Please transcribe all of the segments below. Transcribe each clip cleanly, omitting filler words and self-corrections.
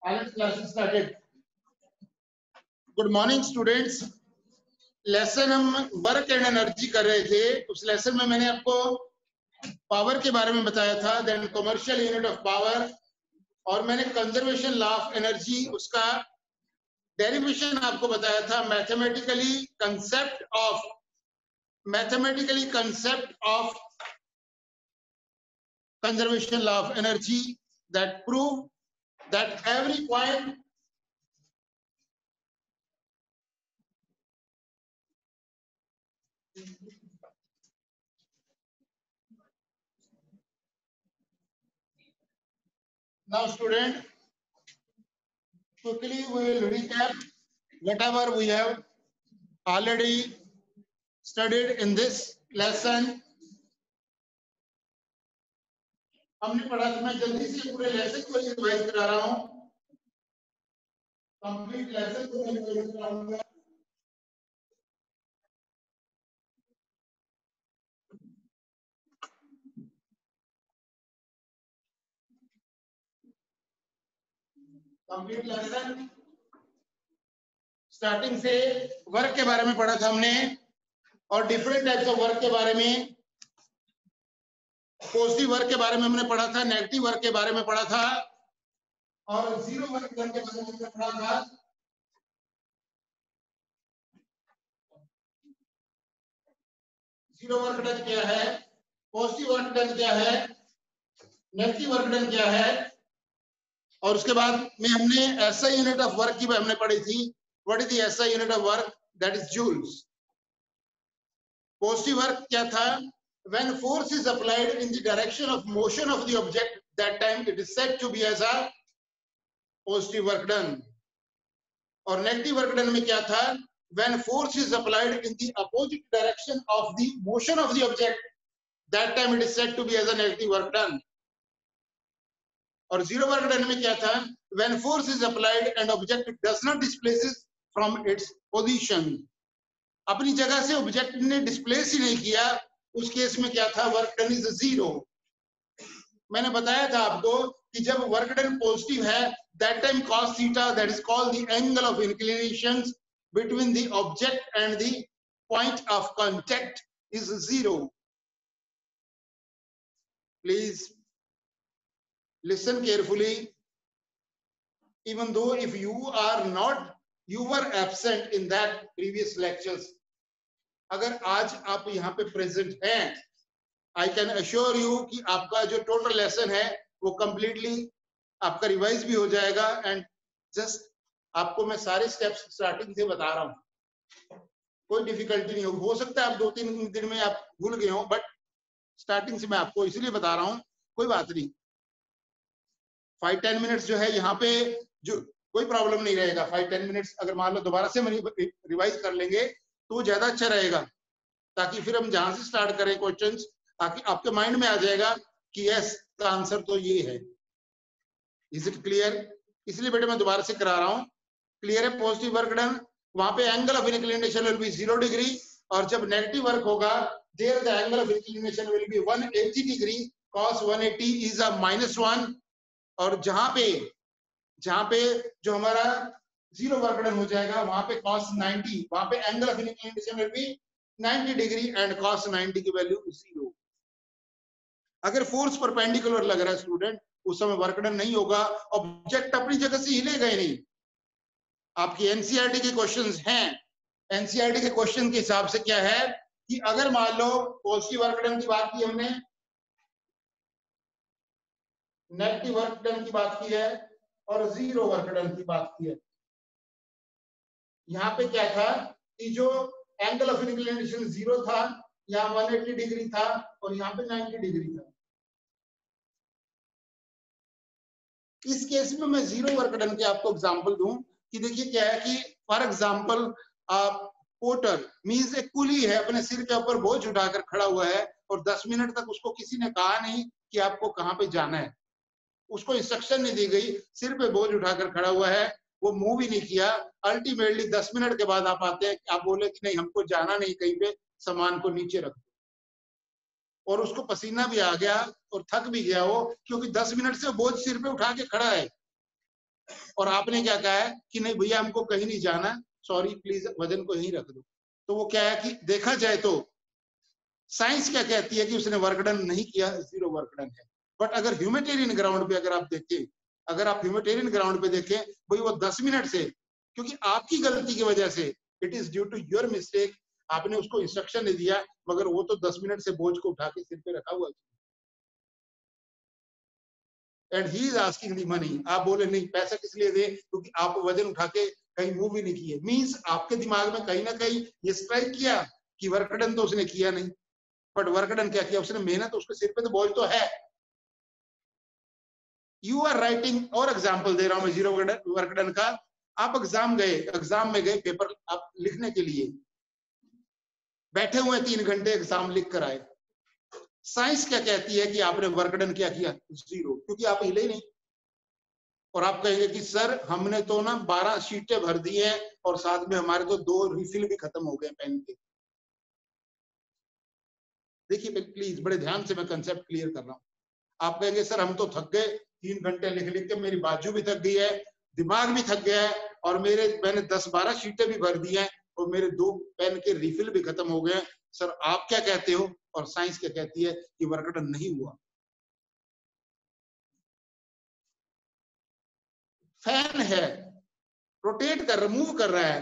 Classes started. Good morning students. Lesson हम work and energy कर रहे थे। उस लेसन में मैंने आपको पावर के बारे में बताया था, then commercial unit of power, और मैंने कंजर्वेशन लॉ ऑफ एनर्जी उसका डेरिवेशन आपको बताया था। Mathematically concept of conservation law of energy that prove that every point now student, quickly we will recap whatever we have already studied in this lesson. हमने पढ़ा था, मैं जल्दी से पूरे लेसन को रिवाइज करा रहा हूं, कंप्लीट लेसन को रिवाइज कराऊंगा। कंप्लीट लेसन स्टार्टिंग से वर्क के बारे में पढ़ा था हमने, और डिफरेंट टाइप्स ऑफ वर्क के बारे में, पॉजिटिव वर्क के बारे में हमने पढ़ा था, नेगेटिव वर्क के बारे में पढ़ा था, और जीरो वर्क डन के बारे में हमने पढ़ा था। जीरो वर्क डन क्या है, पॉजिटिव वर्क डन क्या है, नेगेटिव वर्क डन क्या है, और उसके बाद में हमने एसआई यूनिट ऑफ वर्क की हमने पढ़ी थी। What is the SI unit of work? That is joules. Positive work क्या था? When force is applied in the direction of motion of the object, that time it is said to be as a positive work done. और negative work done में क्या था? When force is applied in the opposite direction of the motion of the object, that time it is said to be as a negative work done. और zero work done में क्या था? When force is applied and object does not displace from its position. अपनी जगह से object ने displace ही नहीं किया, उस केस में क्या था? Work done is zero. मैंने बताया था आपको कि जब वर्क डन पॉजिटिव है, that time cos theta, that is called the angle of inclination between the object and the point of contact is zero. Please listen carefully, even though if you were absent in that previous lectures, अगर आज आप यहाँ पे present हैं, I can assure you कि आपका जो total lesson है वो कंप्लीटली आपका रिवाइज भी हो जाएगा। एंड जस्ट आपको मैं सारे स्टेप्स स्टार्टिंग से बता रहा हूँ, कोई डिफिकल्टी नहीं होगी। हो सकता है आप 2-3 दिन में आप भूल गए हो, बट स्टार्टिंग से मैं आपको इसलिए बता रहा हूँ, कोई बात नहीं। 5-10 मिनट्स जो है यहाँ पे जो कोई प्रॉब्लम नहीं रहेगा। 5-10 मिनट्स अगर मान लो दोबारा से रिवाइज कर लेंगे तो ज्यादा अच्छा रहेगा, ताकि फिर हम जहां से स्टार्ट करें क्वेश्चंस, ताकि आपके माइंड में आ जाएगा कि यस का आंसर तो ये है। Is it clear? इसलिए बेटे मैं दोबारा से करा रहा हूं। क्लियर है? पॉजिटिव वर्क डन, वहां पे angle of inclination will be 0 degree, और जब नेगेटिव वर्क होगा there the angle of inclination will be 180 degree, cos 180 is a -1। और जहां पे जो हमारा जीरो वर्क डन हो जाएगा, वहां पे cos 90, वहां पे angle of inclination will B 90 degree and cos 90 की वैल्यू 0। अगर फोर्स परपेंडिकुलर लग रहा है स्टूडेंट, उस समय वर्क डन नहीं होगा, ऑब्जेक्ट अपनी जगह से हिलेगा ही नहीं। आपकी एनसीईआरटी के क्वेश्चंस हैं, एनसीईआरटी के क्वेश्चन के हिसाब से क्या है कि अगर मान लो पॉजिटिव वर्क डन की बात की हमने, नेगेटिव वर्क डन की बात की है, और जीरो वर्क डन की बात की है। यहाँ पे क्या था कि जो एंगल ऑफ इंक्लिनेशन 0 था, यहाँ 180 डिग्री था, और यहाँ पे 90 डिग्री था। इस केस में मैं जीरो वर्क डन के आपको एग्जांपल दूं कि देखिए क्या है कि फॉर एग्जांपल पोर्टर मींस एक कुली है, अपने सिर के ऊपर बोझ उठाकर खड़ा हुआ है, और 10 मिनट तक उसको किसी ने कहा नहीं कि आपको कहाँ पे जाना है, उसको इंस्ट्रक्शन नहीं दी गई, सिर पे बोझ उठाकर खड़ा हुआ है, वो मूव ही नहीं किया। अल्टीमेटली 10 मिनट के बाद आप आते हैं, आप बोले कि नहीं हमको जाना नहीं कहीं पे, सामान को नीचे रख दो, और उसको पसीना भी आ गया और थक भी गया वो, क्योंकि 10 मिनट से बोझ सिर पे उठा के खड़ा है। और आपने क्या कहा है कि नहीं भैया हमको कहीं नहीं जाना, सॉरी प्लीज वजन को यहीं रख दो, तो वो क्या है कि देखा जाए तो साइंस क्या कहती है कि उसने वर्क डन नहीं किया, जीरो वर्क डन है। बट अगर ह्यूमैनिटेरियन ग्राउंड पे अगर आप देखें, अगर आप ह्यूमैनिटेरियन ग्राउंड पे देखें, भाई वो 10 मिनट से, क्योंकि आपकी गलती की वजह से, it is due to your mistake, आपने उसको इंस्ट्रक्शन नहीं दिया, मगर वो तो 10 मिनट से बोझ को उठा के सिर पे रखा हुआ, and he is asking the money. आप बोले नहीं पैसा किस लिए दे, क्योंकि आप वजन उठा के कहीं मूव ही नहीं किए, मीन्स आपके दिमाग में कहीं ना कहीं ये स्ट्राइक किया कि वर्क डन तो उसने किया नहीं। बट वर्क डन क्या किया उसने, मेहनत, उसके सिर पे तो बोझ तो है। यू आर राइटिंग, और एग्जाम्पल दे रहा हूं मैं जीरो वर्क डन का। आप एग्जाम में गए पेपर आप लिखने के लिए, बैठे हुए 3 घंटे एग्जाम लिख कर आए, साइंस क्या कहती है कि आपने वर्क डन क्या किया, जीरो, क्योंकि आप हिले ही नहीं। और आप कहेंगे कि सर हमने तो ना 12 शीटें भर दी हैं और साथ में हमारे तो 2 रिफिल भी खत्म हो गए पेन के। देखिए प्लीज बड़े ध्यान से मैं कंसेप्ट क्लियर कर रहा हूं। आप कहेंगे सर हम तो थक गए, 3 घंटे लिख लिख के मेरी बाजू भी थक गई है, दिमाग भी थक गया है, और मैंने 10-12 शीटें भी भर दी हैं और मेरे 2 पेन के रिफिल भी खत्म हो गए। सर आप क्या कहते हो, और साइंस क्या कहती है कि वर्क डन नहीं हुआ। फैन है, रोटेट कर मूव कर रहा है,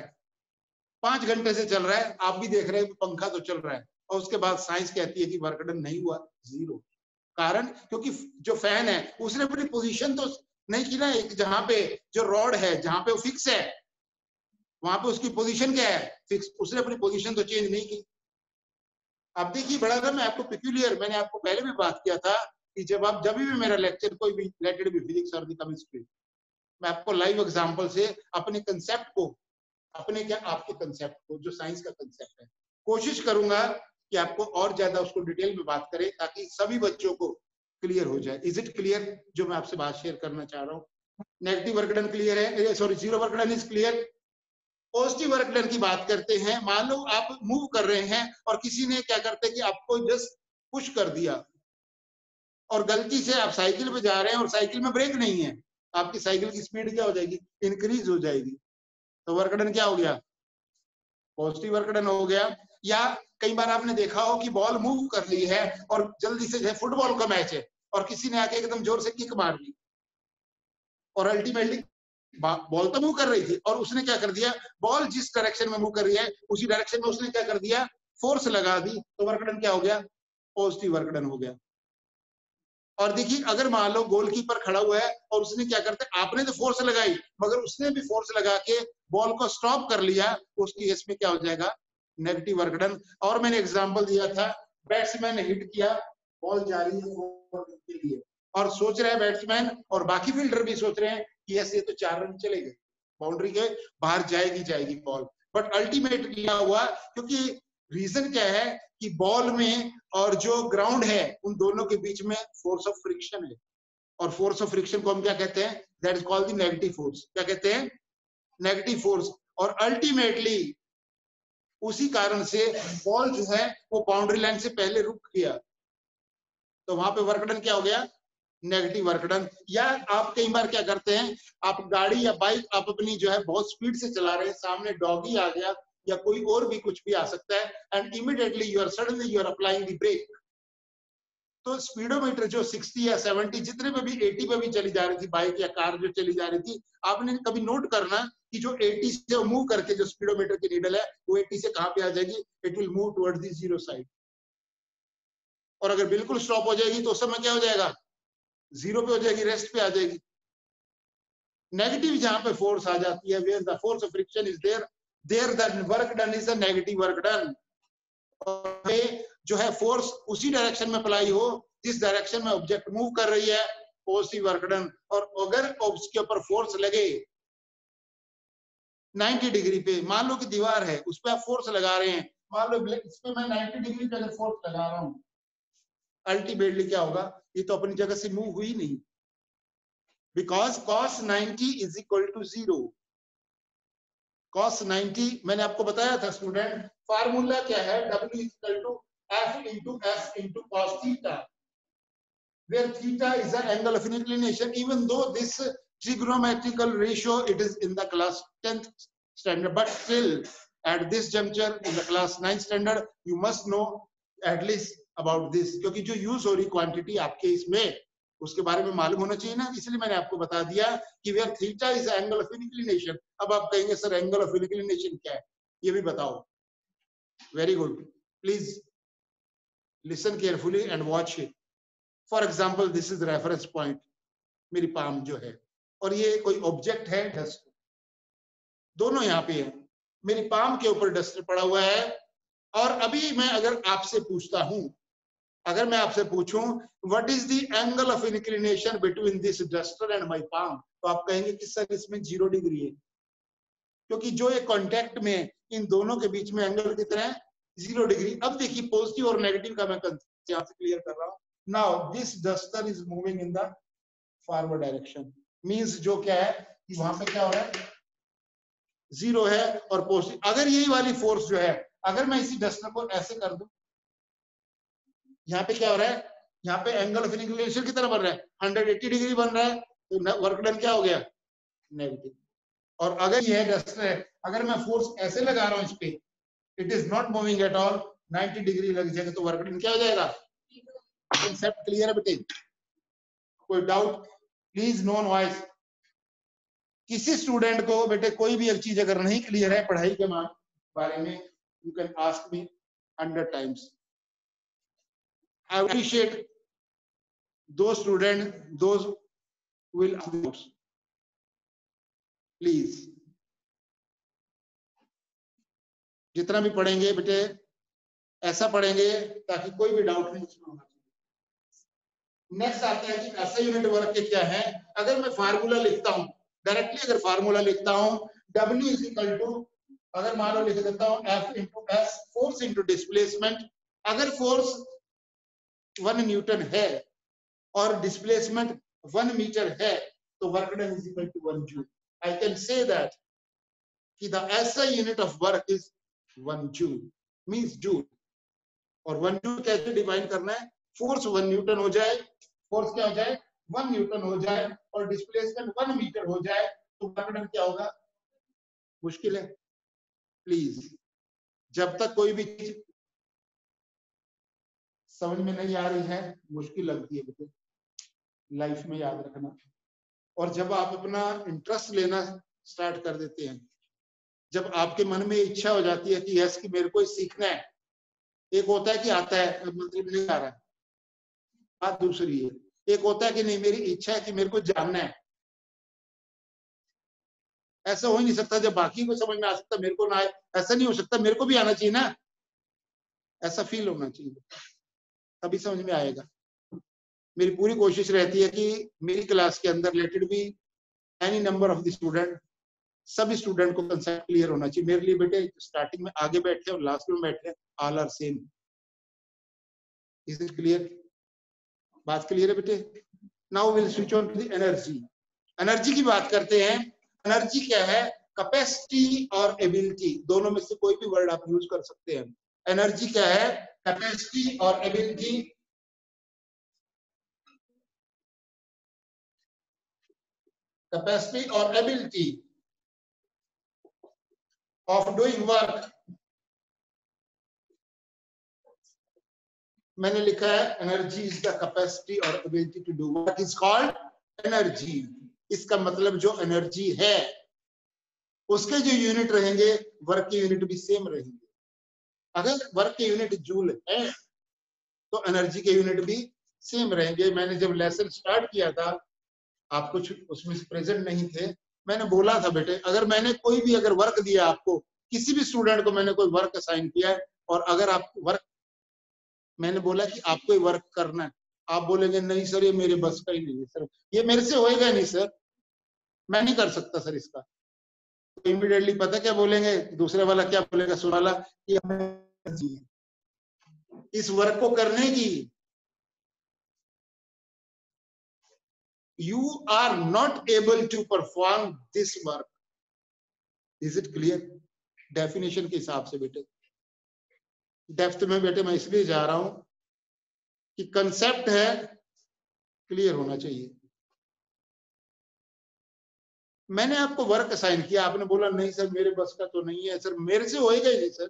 5 घंटे से चल रहा है, आप भी देख रहे हैं पंखा तो चल रहा है, और उसके बाद साइंस कहती है कि वर्क डन नहीं हुआ, जीरो। कारण क्योंकि जो फैन है उसने अपनी पोजीशन तो नहीं की ना, एक जहां पे जो रॉड है जहां पे वो फिक्स है वहां पे उसकी पोजीशन क्या है, फिक्स, उसने अपनी पोजीशन तो चेंज नहीं की। अब देखिए बड़ा था, मैं आपको पिक्यूलियर, मैंने आपको पहले भी बात किया था कि जब भी मेरा लेक्चर कोई भी रिलेटेड भी फिजिक्स और केमिस्ट्री, मैं आपको लाइव एग्जांपल से अपने कंसेप्ट को, अपने क्या आपके कंसेप्ट को, जो साइंस का कंसेप्ट है, कोशिश करूंगा कि आपको और ज्यादा उसको डिटेल में बात करें ताकि सभी बच्चों को क्लियर हो जाए। इज इट क्लियर जो मैं आपसे बात शेयर करना चाह रहा हूँ? नेगेटिव वर्क डन क्लियर है, sorry zero work done is clear. Positive work done की बात करते हैं। मान लो आप मूव कर रहे हैं और किसी ने क्या करते हैं कि आपको जस्ट पुश कर दिया, और गलती से आप साइकिल पे जा रहे हैं और साइकिल में ब्रेक नहीं है, आपकी साइकिल की स्पीड क्या हो जाएगी, इंक्रीज हो जाएगी, तो वर्क डन क्या हो गया, पॉजिटिव वर्क डन हो गया। या कई बार आपने देखा हो कि बॉल मूव कर ली है और जल्दी से, फुटबॉल का मैच है और किसी ने आके एकदम जोर से किक मार ली, और अल्टीमेटली बॉल तो मूव कर रही थी और उसने क्या कर दिया, बॉल जिस डायरेक्शन में मूव कर रही है उसी डायरेक्शन में उसने क्या कर दिया, फोर्स लगा दी, तो वर्क डन क्या हो गया, पॉजिटिव वर्क डन हो गया। और देखिए अगर मान लो गोलकीपर खड़ा हुआ है और उसने क्या करते, आपने तो फोर्स लगाई मगर उसने भी फोर्स लगा के बॉल को स्टॉप कर लिया, उस केस में क्या हो जाएगा, नेगेटिव वर्क डन। और मैंने एग्जांपल दिया था, बैट्समैन ने हिट किया, बॉल जा रही है के लिए और सोच रहे हैं बैट्समैन और बाकी फील्डर भी सोच रहे हैं कि ऐसे तो 4 रन चले गए, बाउंड्री के बाहर जाएगी बॉल। बट अल्टीमेटली क्या हुआ, क्योंकि रीजन क्या है कि बॉल में और जो ग्राउंड है उन दोनों के बीच में फोर्स ऑफ फ्रिक्शन है, और फोर्स ऑफ फ्रिक्शन को हम क्या कहते हैं, that is called the negative force. क्या कहते हैं, नेगेटिव फोर्स। और अल्टीमेटली उसी कारण से बॉल जो है वो बाउंड्री लाइन से पहले रुक गया, तो वहां पे वर्क डन क्या हो गया, नेगेटिव वर्क डन। या आप कई बार क्या करते हैं, आप गाड़ी या बाइक आप अपनी जो है बहुत स्पीड से चला रहे हैं, सामने डॉगी आ गया या कोई और भी कुछ भी आ सकता है, and immediately you are suddenly you are applying the brake, तो स्पीडोमीटर जो 60 या 70 जितने पे भी 80 पे भी चली जा रही थी बाइक या कार जो चली जा रही थी, आपने कभी नोट करना कि जो 80 से मूव करके जो स्पीडोमीटर की नीडल है वो 80 से कहां पे आ जाएगी, it will move towards the zero side. और अगर बिल्कुल स्टॉप हो जाएगी तो उस समय क्या हो जाएगा, जीरो पे हो जाएगी, रेस्ट पे आ जाएगी। नेगेटिव जहां पे फोर्स आ जाती है, where the force of friction is there, there the work done is a negative work done. और जो है फोर्स उसी डायरेक्शन में अप्लाई हो जिस डायरेक्शन में ऑब्जेक्ट मूव कर रही है, पॉजिटिव वर्क डन। और अगर उसके ऊपर फोर्स लगे 90 डिग्री पे, मान लो कि दीवार है उस पर आप फोर्स लगा रहे हैं, मान लो इस पे मैं 90 डिग्री पे अगर फोर्स लगा रहा हूं, अल्टीमेटली क्या होगा, ये तो अपनी जगह से मूव हुई नहीं, because cos 90 is equal to 0। cos 90 मैंने आपको बताया था स्टूडेंट, फार्मूला क्या है, W equal to F into S into cos theta, where theta is the angle of inclination, even though this trigonometrical ratio, it is in the class 10th standard, but still at this juncture in the class 9th standard you must know at least about this, क्योंकि जो use हो रही quantity आपके इसमें उसके बारे में मालूम होना चाहिए ना, इसलिए मैंने आपको बता दिया कि where theta is angle of inclination. अब आप कहेंगे सर एंगल ऑफ इंक्लिनेशन क्या है, ये भी बताओ। Very good, please listen carefully and watch it. For example this is reference point, मेरी पाम जो है, और ये कोई ऑब्जेक्ट है डस्टर, दोनों यहाँ पे है, मेरी पाम के ऊपर डस्टर पड़ा हुआ है। और अभी मैं अगर आपसे पूछता हूं, अगर मैं आपसे पूछूं what is the angle of inclination between this duster and my palm, तो आप कहेंगे कि सर इसमें 0 डिग्री है, क्योंकि जो ये कांटेक्ट में इन दोनों के बीच में एंगल कितना है, 0 डिग्री। अब देखिए पॉजिटिव और नेगेटिव का मैं यहां से क्लियर कर रहा हूं। Now this duster is moving in the forward direction, means जो क्या है कि वहां पे क्या हो रहा है, 0 है और पॉजिटिव। अगर यही वाली फोर्स जो है, अगर मैं इसी डस्टर को ऐसे कर दूं, यहाँ पे क्या हो रहा है, यहाँ पे एंगल ऑफ इंक्लिनेशन कितना बन रहा है, 180 डिग्री बन रहा है, तो वर्क डन क्या हो गया, नेगेटिव। और अगर यह डस्टर है, अगर मैं फोर्स ऐसे लगा रहा हूं इस पे, it is not moving at all, 90 degree लग जाएगा, तो वर्क डन क्या हो जाएगा। कंसेप्ट क्लियर है बेटे, कोई डाउट प्लीज नोन वॉइस। किसी स्टूडेंट को बेटे कोई भी एक चीज अगर नहीं क्लियर है पढ़ाई के बारे में, you can ask me 100 times. I appreciate those students, those who will ask doubts. Please, जितना भी पढ़ेंगे बेटे ऐसा पढ़ेंगे ताकि कोई भी डाउट नहीं होना चाहिए। नेक्स्ट आता है कि ऐसा यूनिट वर्क के क्या है। अगर मैं फार्मूला लिखता हूं, डायरेक्टली अगर फार्मूला लिखता हूं, W इज इक्वल टू, अगर मान लो लिख देता हूं F into S, force into displacement. अगर फोर्स 1 न्यूटन है और डिस्प्लेसमेंट 1 मीटर है, तो work done is equal to 1 joule. I can say that कि the SI unit of work is 1 joule, means joule. और 1 जूल कैसे डिफाइन करना है, फोर्स 1 न्यूटन हो जाए, फोर्स क्या हो जाए 1 न्यूटन हो जाए और डिस्प्लेसमेंट 1 मीटर हो जाए, तो वर्क डन क्या होगा। मुश्किल है, प्लीज जब तक कोई भी चीज समझ में नहीं आ रही है, मुश्किल लगती है बेटे लाइफ में, याद रखना। और जब आप अपना इंटरेस्ट लेना स्टार्ट कर देते हैं, जब आपके मन में इच्छा हो जाती है कि यस कि मेरे को सीखना है, एक होता है कि आता है मतलब नहीं आ रहा है, बात दूसरी है। एक होता है कि नहीं मेरी इच्छा है कि मेरे को जानना है, ऐसा हो ही नहीं सकता। जब बाकी को समझ में आ सकता मेरे को ना आए, ऐसा नहीं हो सकता, मेरे को भी आना चाहिए ना, ऐसा फील होना चाहिए, तभी समझ में आएगा। मेरी पूरी कोशिश रहती है कि मेरी क्लास के अंदर let it be any number of the student, सभी स्टूडेंट को कंसेप्ट क्लियर होना चाहिए। मेरे लिए बेटे स्टार्टिंग में आगे बैठे और लास्ट में बैठे, all are same. Is it clear, बात क्लियर है बेटे। Now will switch on to the energy. Energy की बात करते हैं। एनर्जी क्या है, कैपेसिटी और एबिलिटी, दोनों में से कोई भी वर्ड आप यूज कर सकते हैं। एनर्जी क्या है, कैपेसिटी और एबिलिटी। कैपेसिटी और एबिलिटी of doing work। मैंने लिखा है एनर्जी इज द कैपेसिटी और ability to do work is called energy. इसका मतलब जो एनर्जी है उसके जो यूनिट रहेंगे वर्क के यूनिट भी सेम रहेंगे। अगर वर्क के यूनिट जूल है तो एनर्जी के यूनिट भी सेम रहेंगे। मैंने जब लेसन स्टार्ट किया था, आप कुछ उसमें प्रेजेंट नहीं थे, मैंने बोला था बेटे अगर मैंने कोई भी अगर वर्क दिया आपको, किसी भी स्टूडेंट को मैंने कोई वर्क असाइन किया है और अगर आप वर्क, मैंने बोला कि आपको ये वर्क करना है, आप बोलेंगे नहीं सर ये मेरे बस का ही नहीं है सर, ये मेरे से होएगा नहीं सर, मैं नहीं कर सकता सर इसका, तो इमीडिएटली पता क्या बोलेंगे, दूसरे वाला क्या बोलेगा, सुन वाला कि हमें इस वर्क को करने की, you are not able to perform this work। is it clear? Definition के हिसाब से बेटे, डेप्थ में बेटे मैं इसलिए जा रहा हूं कि कंसेप्ट है क्लियर होना चाहिए। मैंने आपको वर्क असाइन किया, आपने बोला नहीं सर मेरे बस का तो नहीं है, सर मेरे से होएगा ही नहीं सर,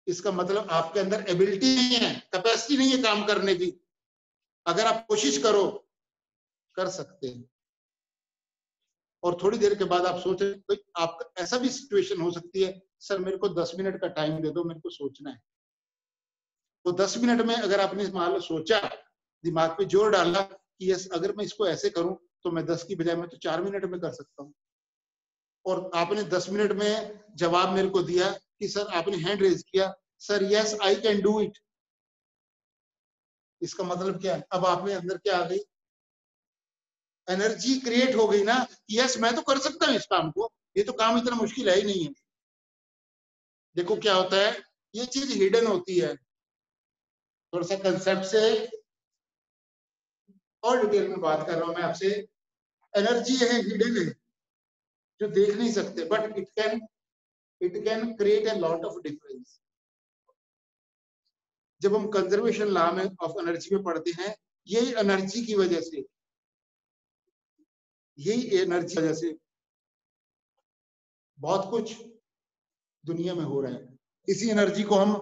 इसका मतलब आपके अंदर एबिलिटी नहीं है, कैपेसिटी नहीं है काम करने की। अगर आप कोशिश करो कर सकते हैं। और थोड़ी देर के बाद आप सोच रहे, आपका ऐसा भी सिचुएशन हो सकती है, सर मेरे को 10 मिनट का टाइम दे दो, मेरे को सोचना है। तो 10 मिनट में अगर आपने मान लो सोचा, दिमाग पे जोर डाला कि यस अगर मैं इसको ऐसे करूं तो मैं 10 की बजाय मैं तो 4 मिनट में कर सकता हूं, और आपने 10 मिनट में जवाब मेरे को दिया कि सर आपने हैंड रेज किया, sir yes I can do it, इसका मतलब क्या है, अब आप में अंदर क्या आ गई, एनर्जी क्रिएट हो गई ना, यस मैं तो कर सकता हूं इस काम को, ये तो काम इतना मुश्किल है ही नहीं है। देखो क्या होता है, ये चीज हिडन होती है, थोड़ा सा कंसेप्ट से और डिटेल में बात कर रहा हूं मैं आपसे। एनर्जी है हिडन है, जो देख नहीं सकते, but it can create a lot of difference. जब हम कंजर्वेशन लॉ में ऑफ एनर्जी में पढ़ते हैं, यही एनर्जी की वजह से, यही एनर्जी की वजह से बहुत कुछ दुनिया में हो रहा है। इसी एनर्जी को हम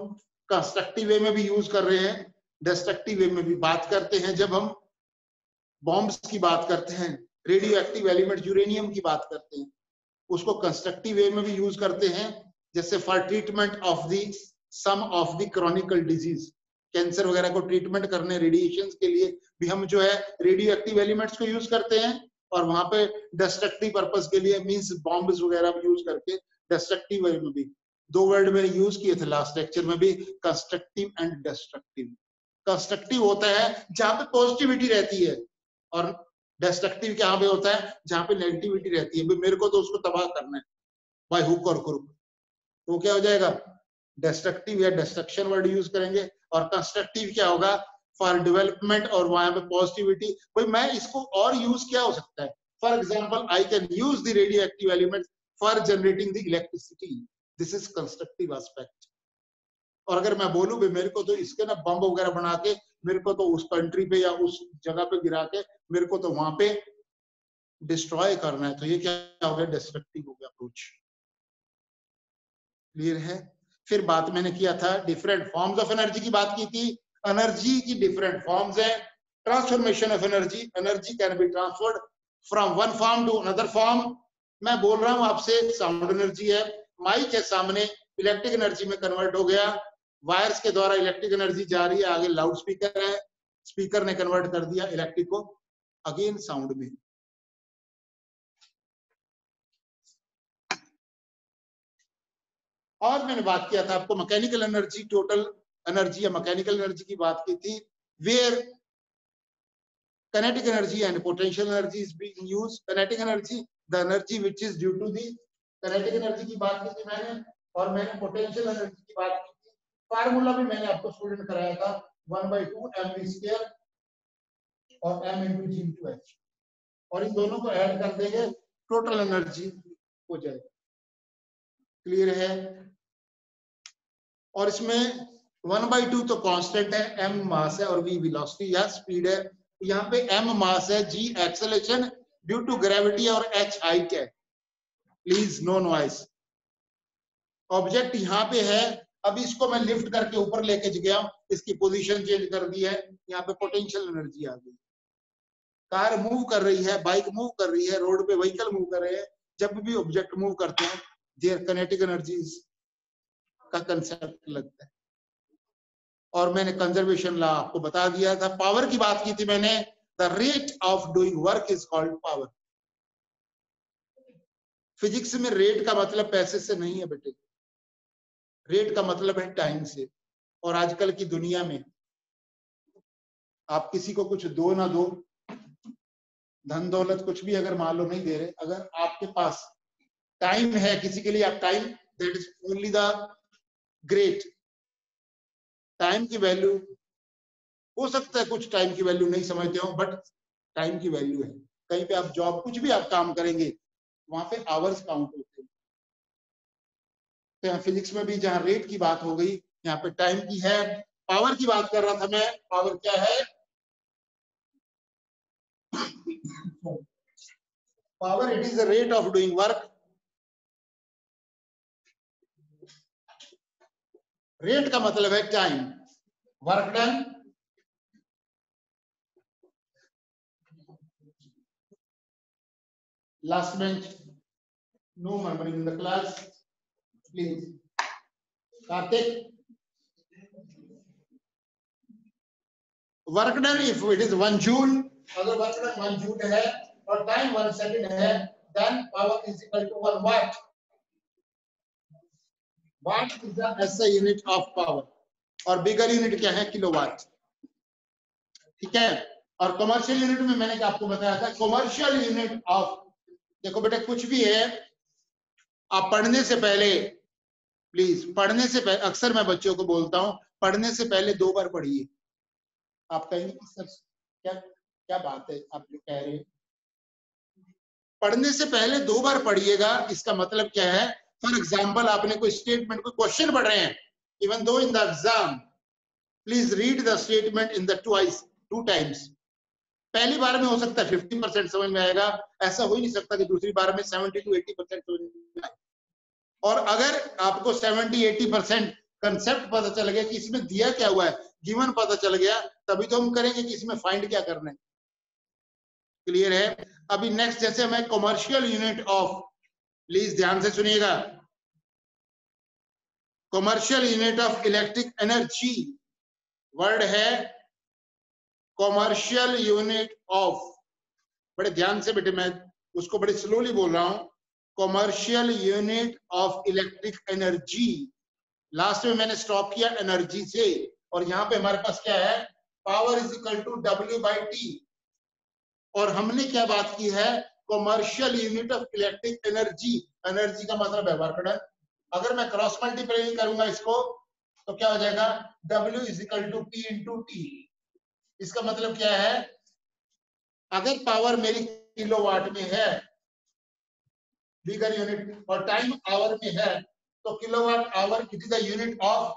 कंस्ट्रक्टिव वे में भी यूज कर रहे हैं, डिस्ट्रक्टिव वे में भी बात करते हैं। जब हम बॉम्ब्स की बात करते हैं, रेडियो एक्टिव एलिमेंट यूरेनियम की बात करते हैं, उसको कंस्ट्रक्टिव वे में भी यूज करते हैं, जैसे for treatment of the some of the chronicle disease, cancer वगैरह को ट्रीटमेंट करने, रेडिएशन के लिए भी हम जो है रेडियो एक्टिव एलिमेंट्स को यूज करते हैं, और वहां पे डिस्ट्रक्टिव पर्पस के लिए मींस बॉम्ब्स वगैरह यूज करके डिस्ट्रक्टिव वे में भी। दो वर्ड मैंने यूज किए थे लास्ट लेक्चर में भी, कंस्ट्रक्टिव एंड डिस्ट्रक्टिव। कंस्ट्रक्टिव होता है जहां पे पॉजिटिविटी रहती है, और डिस्ट्रक्टिव क्या पे होता है जहां पे नेगेटिविटी रहती है, मेरे को तो उसको तबाह करना है बाय हुक और क्रुक, तो क्या हो जाएगा, डिस्ट्रक्टिव या डिस्ट्रक्शन वर्ड यूज करेंगे। और कंस्ट्रक्टिव क्या होगा, फॉर डेवलपमेंट, और वहां पे पॉजिटिविटी। भाई मैं इसको और यूज क्या हो सकता है, for example I can use the radio active element for generating the electricity, this is constructive aspect. और अगर मैं बोलूं भाई मेरे को तो इसके ना बम वगैरह बना के मेरे को तो उस कंट्री पे या उस जगह पे गिरा के मेरे को तो वहां पे डिस्ट्रॉय करना है, तो ये क्या हो गया, डिस्ट्रक्टिव हो गया अप्रोच। क्लियर है। फिर बात मैंने किया था डिफरेंट फॉर्म्स ऑफ एनर्जी की बात की थी। एनर्जी की डिफरेंट फॉर्म्स है। Transformation of energy, energy can be transferred from one form to another form. मैं बोल रहा हूं आपसे, साउंड एनर्जी है, माइक है सामने, इलेक्ट्रिक एनर्जी में कन्वर्ट हो गया, वायर्स के द्वारा इलेक्ट्रिक एनर्जी जा रही है, आगे लाउड स्पीकर है, स्पीकर ने कन्वर्ट कर दिया इलेक्ट्रिक को अगेन साउंड में। और मैंने बात किया था आपको मैकेनिकल एनर्जी, टोटल एनर्जी या मैकेनिकल एनर्जी की बात की थी, where kinetic energy and potential energy is being used. Kinetic energy, the energy which is due to the kinetic energy की बात की थी मैंने, और मैंने potential energy की बात की थी। फार्मूला भी मैंने आपको स्टूडेंट कराया था, 1/2 mv² और m into g into h, और इन दोनों को ऐड कर देंगे टोटल एनर्जी हो जाएगा। क्लियर है। और इसमें 1/2 तो कांस्टेंट है, m मास है और v वेलोसिटी या स्पीड है। यहाँ पे m मास है, g acceleration due to gravity और h हाइट है। Please no noise. ऑब्जेक्ट यहाँ पे है, अब इसको मैं लिफ्ट करके ऊपर लेके गया, इसकी पोजीशन चेंज कर दी है, यहाँ पे पोटेंशियल एनर्जी आ गई। कार मूव कर रही है, बाइक मूव कर रही है, रोड पे व्हीकल मूव कर रहे हैं, जब भी ऑब्जेक्ट मूव करते हैं देयर किनेटिक एनर्जीज का कंसेप्ट लगता है। और मैंने कंजर्वेशन लॉ आपको बता दिया था। पावर की बात की थी मैंने, the rate of doing work is called power. Physics में रेट का मतलब पैसे से नहीं है बेटे, रेट का मतलब है टाइम से। और आजकल की दुनिया में आप किसी को कुछ दो ना दो, धन दौलत कुछ भी अगर मान लो नहीं दे रहे, अगर आपके पास टाइम है किसी के लिए, आप time, that is only the great. Time की वैल्यू, हो सकता है कुछ टाइम की वैल्यू नहीं समझते हो, बट टाइम की वैल्यू है। कहीं पे आप जॉब, कुछ भी आप काम करेंगे, वहां पे आवर्स काउंट होते हैं। तो यहाँ फिजिक्स में भी जहाँ रेट की बात हो गई, यहाँ पे टाइम की है। पावर की बात कर रहा था मैं, पावर क्या है, power it is the rate of doing work, rate का मतलब है time, work done, last bench, no murmuring in the class please. Kartik, work done if it is 1 joule, अगर वर्क डन 1 जूल है और टाइम 1 सेकंड है, then power is equal to 1 watt. Watt is the SI unit of power, और bigger unit क्या है, kilowatt. ठीक है, और कमर्शियल यूनिट में मैंने क्या आपको बताया था, कमर्शियल यूनिट ऑफ, देखो बेटा कुछ भी है, आप पढ़ने से पहले प्लीज, पढ़ने से पहले, अक्सर मैं बच्चों को बोलता हूं पढ़ने से पहले 2 बार पढ़िए। आप कहेंगे कि सर क्या क्या बात है आप जो कह रहे हैं, पढ़ने से पहले 2 बार पढ़िएगा। इसका मतलब क्या है, फॉर एग्जाम्पल आपने कोई स्टेटमेंट, कोई क्वेश्चन पढ़ रहे हैं, even though in the exam, please read the statement in the two times. पहली बार में हो सकता है 50% समझ में आएगा, ऐसा हो ही नहीं सकता कि दूसरी बार में 70 to 80% समझ में आए। और अगर आपको 70-80% कंसेप्ट पता चल गया कि इसमें दिया क्या हुआ है, गिवन पता चल गया, तभी तो हम करेंगे कि इसमें फाइंड क्या करना है। क्लियर है? अभी नेक्स्ट जैसे मैं कमर्शियल यूनिट ऑफ, प्लीज ध्यान से सुनिएगा, commercial unit of electric energy, word है कमर्शियल यूनिट ऑफ, बड़े ध्यान से बेटे, मैं उसको बड़े स्लोली बोल रहा हूं, commercial unit of electric energy. Last में मैंने स्टॉप किया एनर्जी से, और यहां पे हमारे पास क्या है, power is equal to W/T, और हमने क्या बात की है, commercial unit of electric energy. Energy का मतलब है वर्क डन। अगर मैं क्रॉस मल्टीप्लाई करूंगा इसको तो क्या हो जाएगा, W is equal to P into T। इसका मतलब क्या है, अगर पावर मेरी किलोवाट में है, बिगर यूनिट, और टाइम आवर में है, तो kilowatt hour it is the unit of,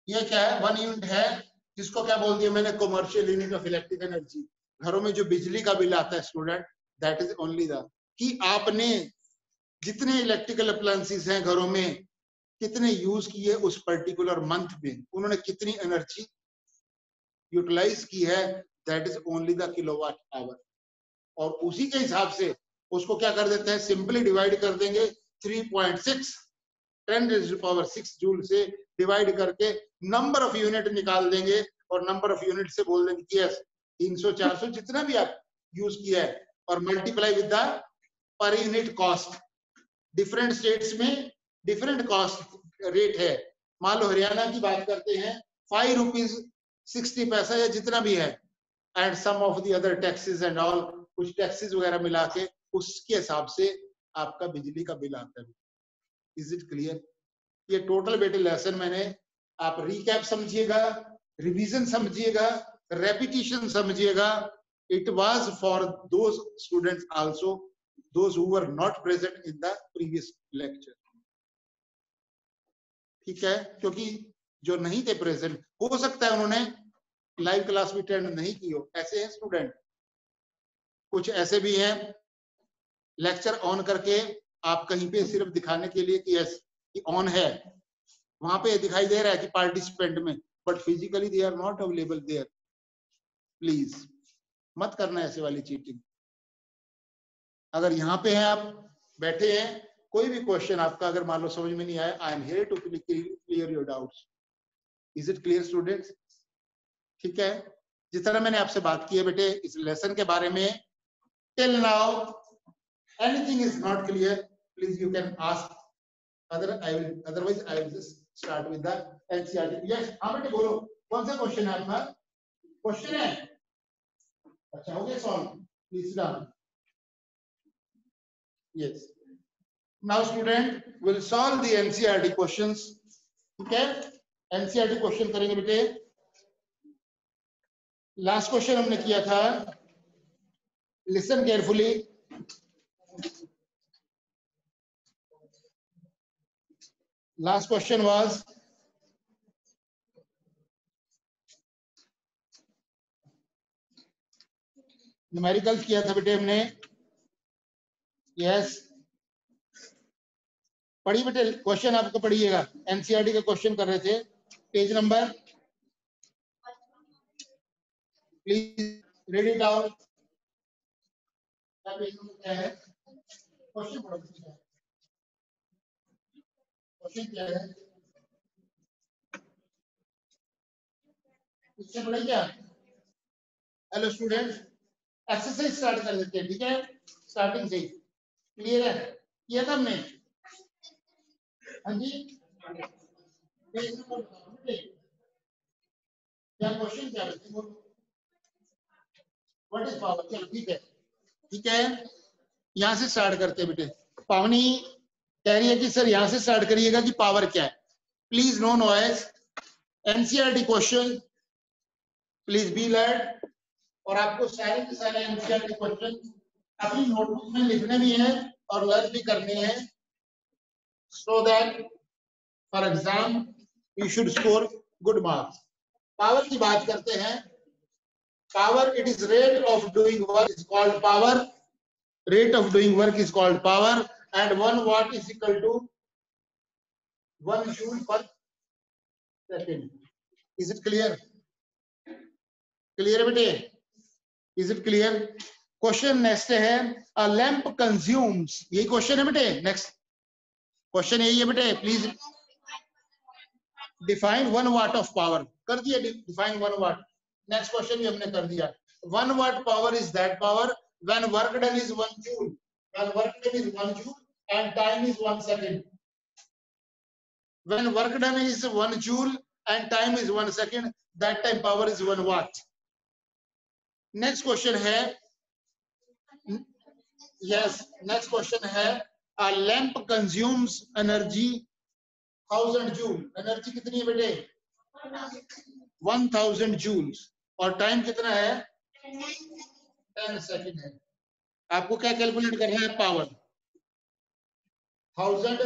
ये क्या है, 1 यूनिट है, जिसको क्या बोल दिया मैंने, commercial unit of electric energy. घरों में जो बिजली का बिल आता है student, that is only the, कि आपने जितने इलेक्ट्रिकल अप्लायंसेस हैं घरों में, कितने यूज किए उस पर्टिकुलर मंथ में, उन्होंने कितनी एनर्जी यूटिलाइज की है, that is only the kilowatt hour. और उसी के हिसाब से उसको क्या कर देते हैं, सिंपली डिवाइड कर देंगे 3.6 10⁻⁶ जूल से डिवाइड करके नंबर ऑफ यूनिट निकाल देंगे, और नंबर ऑफ यूनिट से बोल देंगे कि यस 300-400 जितना भी आप यूज किया है, और multiply with the per unit cost. Different states में डिफरेंट कॉस्ट रेट है। मान लो हरियाणा की बात करते हैं, 5 रुपीज 60 पैसा या जितना भी है, and some of the other taxes and all, कुछ टैक्सेस वगैरह मिला के उसके हिसाब से आपका बिजली का बिल आता है। Is it clear? ये टोटल बेटे लेसन मैंने, आप रिकैप समझिएगा, रिवीजन समझिएगा, रेपिटेशन समझिएगा। It was for those students also, those who were not present in the previous lecture. ठीक है, क्योंकि जो नहीं थे प्रेजेंट, हो सकता है उन्होंने लाइव क्लास भी अटेंड नहीं की हो, ऐसे हैं स्टूडेंट। कुछ ऐसे भी हैं लेक्चर ऑन करके आप कहीं पे सिर्फ दिखाने के लिए कि यस कि ऑन है, वहां पे दिखाई दे रहा है कि पार्टिसिपेंट में, but physically they are not available there. Please मत करना ऐसे वाली चीटिंग। अगर यहाँ पे हैं आप बैठे हैं, कोई भी क्वेश्चन आपका अगर मान लो समझ में नहीं आया, I am here to clear your doubts. Is it clear students? ठीक है, जिस तरह मैंने आपसे बात की है बेटे इस लेसन के बारे में, till now anything is not clear, please you can ask, otherwise I will just start with the NCERT. yes हाँ बेटे बोलो, कौन सा क्वेश्चन है आपका? क्वेश्चन है, अच्छा हो गया solve, please done. yes now student will solve the NCERT questions. ठीक है, NCERT क्वेश्चन करेंगे बेटे। लास्ट क्वेश्चन हमने किया था, listen carefully, last question was numerical किया था बेटे हमने, यस, पढ़िए बेटे, क्वेश्चन आपको पढ़िएगा, एनसीईआरटी का क्वेश्चन कर रहे थे, page number, please read it out. क्या है क्वेश्चन? क्वेश्चन क्या है? इससे पढ़े क्या? हेलो स्टूडेंट्स, एक्सरसाइज स्टार्ट कर देते हैं, ठीक है? स्टार्टिंग से क्लियर है? किया था हमने? हाँ जी, क्या क्वेश्चन क्या है? What is power? चलो ठीक है, ठीक है, यहाँ से स्टार्ट करते हैं बेटे। पावनी कह रही है कि सर यहाँ से स्टार्ट करिएगा कि पावर क्या है। Please no noise, NCERT question, please be alert. और आपको सारे के सारे एनसीईआरटी क्वेश्चन अपनी नोटबुक में लिखने भी हैं और लर्न भी करने हैं, so that for exam you should score good marks. Power की बात करते हैं। Power, it is rate of doing work is called power, rate of doing work is called power, and 1 watt is equal to 1 joule per second. Is it clear? Clear bete? Is it clear? Question next है, a lamp consumes, यही question है बेटे। next question यही है बेटे, please define 1 watt of power। कर दिया define 1 watt। next question भी हमने कर दिया। 1 watt power is that power when work done is 1 joule, when work done is 1 joule and time is 1 second। when work done is 1 joule and time is 1 second, that time power is 1 watt। next question है, yes, next question है, a lamp consumes energy 1000 joule। energy कितनी है बेटे? 1000 joules। और time कितना है? 10 second है। आपको क्या कैलकुलेट करना है? पावर 1000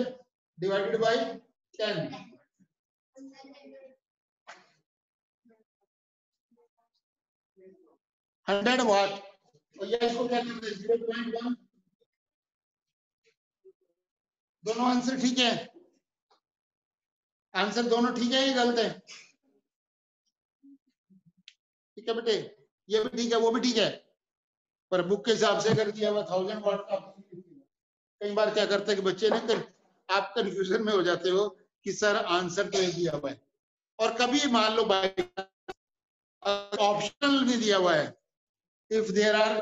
डिवाइडेड बाय 10, 100 वाट। और ये इसको क्या करते हैं? 0.1। दोनों आंसर ठीक है? आंसर दोनों ठीक है, ये गलत है? ठीक है बेटे, ये भी ठीक है, वो भी ठीक है, पर बुक के हिसाब से कर दिया हुआ 1000 वाट का। कई बार क्या करते हैं कि बच्चे ने आप कंफ्यूजन में हो जाते हो कि सर आंसर तो ये दिया हुआ है, और कभी मान लो बाय ऑप्शनल भी दिया हुआ है, if there are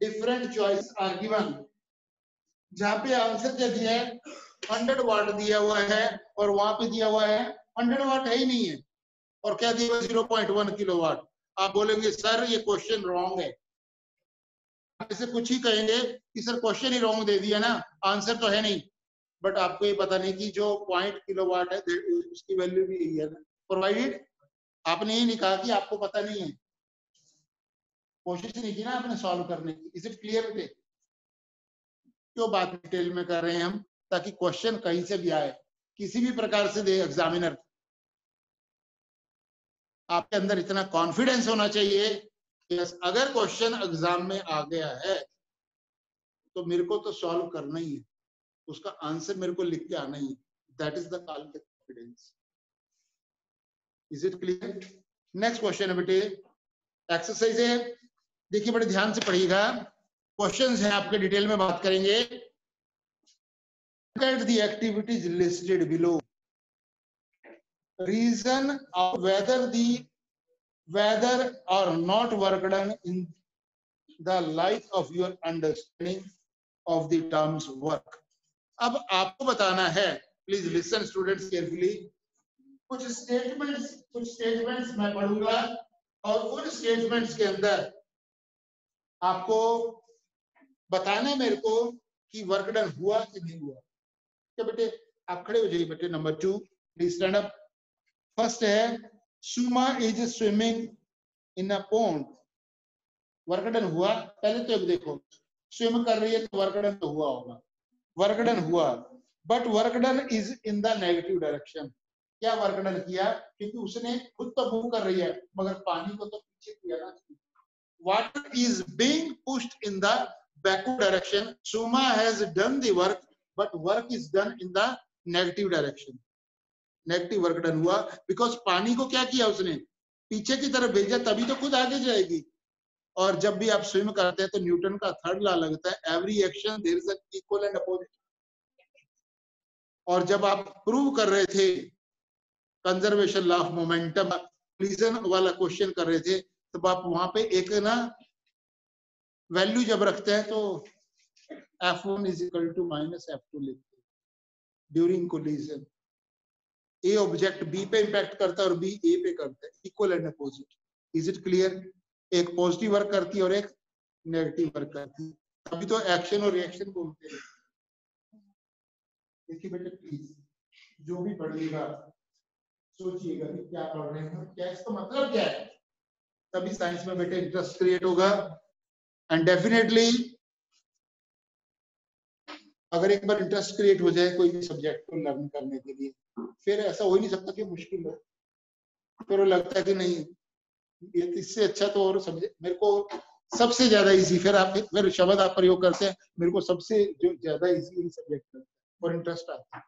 different choice are given, जहां पे आंसर क्या दिया है? 100 वाट दिया हुआ है, और वहां पे दिया हुआ है 100 वाट है ही नहीं है, और क्या दिया हुआ? 0.1 किलोवाट। आप बोलेंगे सर ये क्वेश्चन रॉन्ग है, ऐसे कुछ ही कहेंगे कि सर क्वेश्चन ही रॉन्ग दे दिया ना, आंसर तो है नहीं। बट आपको ये पता नहीं कि जो 0.1 किलोवाट है उसकी वैल्यू भी यही है ना, प्रोवाइडेड। आपने ये नहीं कहा कि आपको पता नहीं है, कोशिश नहीं की ना आपने सॉल्व करने की। इज इट क्लियर बेटे? क्यों बात डिटेल में कर रहे हैं हम? ताकि क्वेश्चन कहीं से भी आए, किसी भी प्रकार से दे एग्जामिनर, आपके अंदर इतना कॉन्फिडेंस होना चाहिए कि अगर क्वेश्चन एग्जाम में आ गया है तो मेरे को तो सॉल्व करना ही है, उसका आंसर मेरे को लिख के आना ही है। That is the confidence. Is it clear? Next question है बेटे, एक्सरसाइज है, देखिए बड़े ध्यान से पढ़िएगा, क्वेश्चंस हैं आपके, डिटेल में बात करेंगे। Look at the activities listed below. Reason of whether or not work done in the light of your understanding of the terms work. अब आपको बताना है, प्लीज लिसन स्टूडेंट्स केयरफुली। कुछ स्टेटमेंट्स मैं पढ़ूंगा, और उन स्टेटमेंट्स के अंदर आपको बताना है मेरे को कि वर्क डन हुआ कि नहीं हुआ। क्या बेटे, आप खड़े हो जाइए बेटे। Number 2, please stand up. First है, Suma is swimming in a pond. Work done हुआ? पहले तो देखो, स्विम कर रही है तो वर्क डन तो हुआ होगा, वर्क डन हुआ, but work done is in the negative direction. क्या वर्क डन किया? क्योंकि उसने खुद तो मूव कर रही है, मगर पानी को तो पीछे किया ना। Water is being pushed in the backward direction. Suma has done the work, but work is done in the negative direction. Negative work done हुआ बिकॉज पानी को क्या किया उसने, पीछे की तरफ भेजा, तभी तो खुद आगे जाएगी. और जब भी आप स्विम करते हैं तो न्यूटन का थर्ड लॉ लगता है, every action there is an equal and opposite. और जब आप प्रूव कर रहे थे conservation law of momentum collision वाला क्वेश्चन कर रहे थे, तब आप वहां पे एक ना वैल्यू जब रखते हैं तो F1 is equal to minus F2 लिखते हैं during collision. A object B पे इंपैक्ट करता है और बी ए पे करता है, equal and opposite. Is it clear? एक पॉजिटिव वर्क करती है और एक नेगेटिव वर्क करती है, तभी तो एक्शन और रिएक्शन बोलते हैं. देखिए बेटे प्लीज, जो भी पढ़िएगा सोचिएगा कि क्या पढ़ रहे हैं, क्या इसका मतलब क्या है, तभी साइंस में बेटे इंटरेस्ट क्रिएट होगा. एंड डेफिनेटली अगर एक बार इंटरेस्ट क्रिएट हो जाए कोई भी सब्जेक्ट को लर्न करने के लिए, फिर ऐसा हो ही नहीं सकता कि मुश्किल हो. फिर वो लगता है कि नहीं ये इससे अच्छा तो और सब्जेक्ट मेरे को सबसे ज्यादा इजी, फिर शब्द आप प्रयोग करते हैं, मेरे को सबसे जो ज्यादा इजी सब्जेक्ट लगता है और इंटरेस्ट आता है.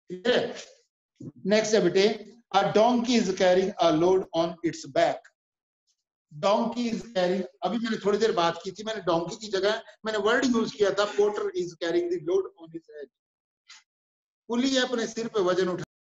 ठीक है. नेक्स्ट है बेटे, अ donkey is carrying a load on it's back. Donkey is carrying, अभी मैंने थोड़ी देर बात की थी, मैंने डोंकी की जगह मैंने वर्ड यूज किया था porter is carrying the load on his head. कुली अपने सिर पे वजन उठा